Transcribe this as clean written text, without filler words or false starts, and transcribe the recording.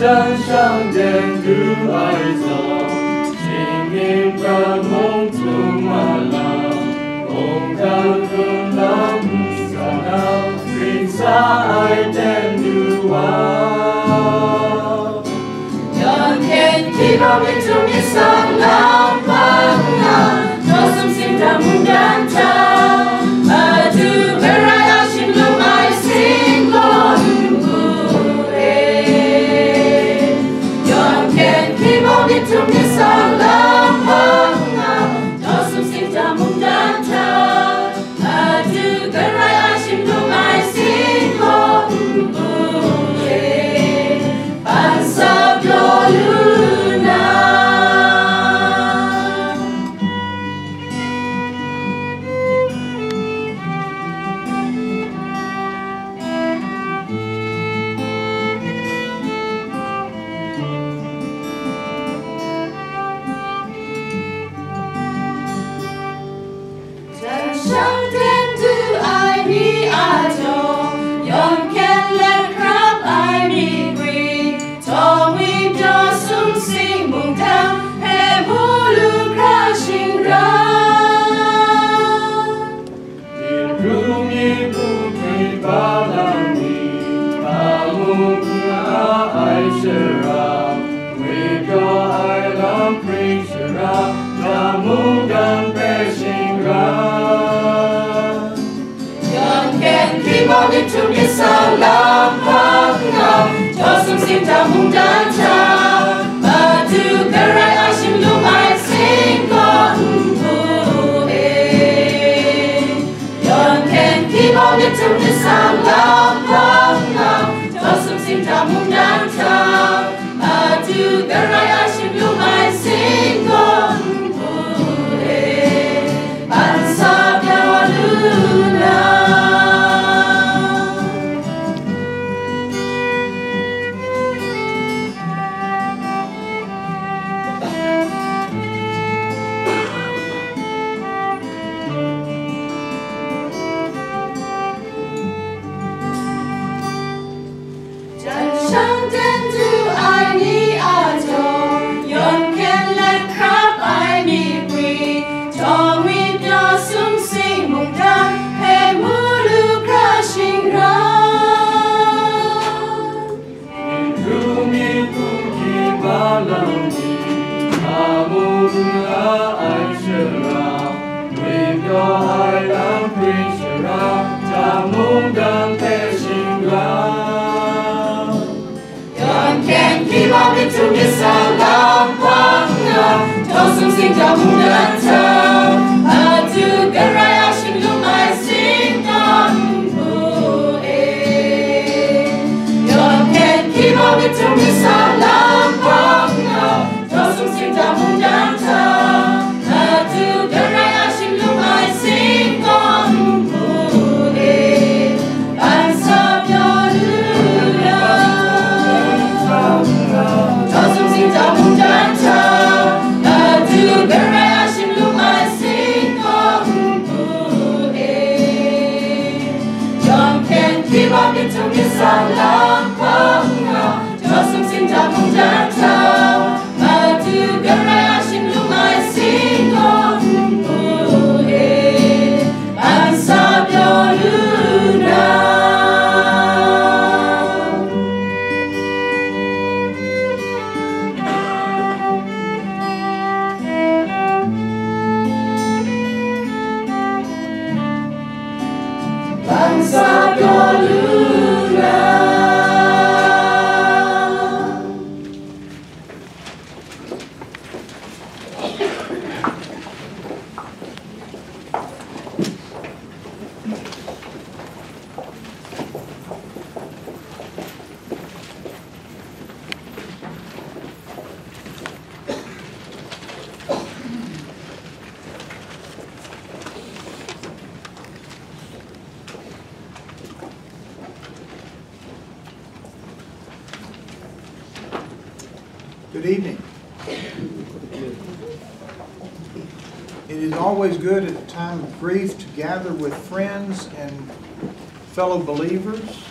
真上天主爱造，心灵的梦充满了，梦的可能可能，云彩爱天主啊，人天地高明中的上浪奔啊，多送心的梦感召。Good evening. It is always good at a time of grief to gather with friends and fellow believers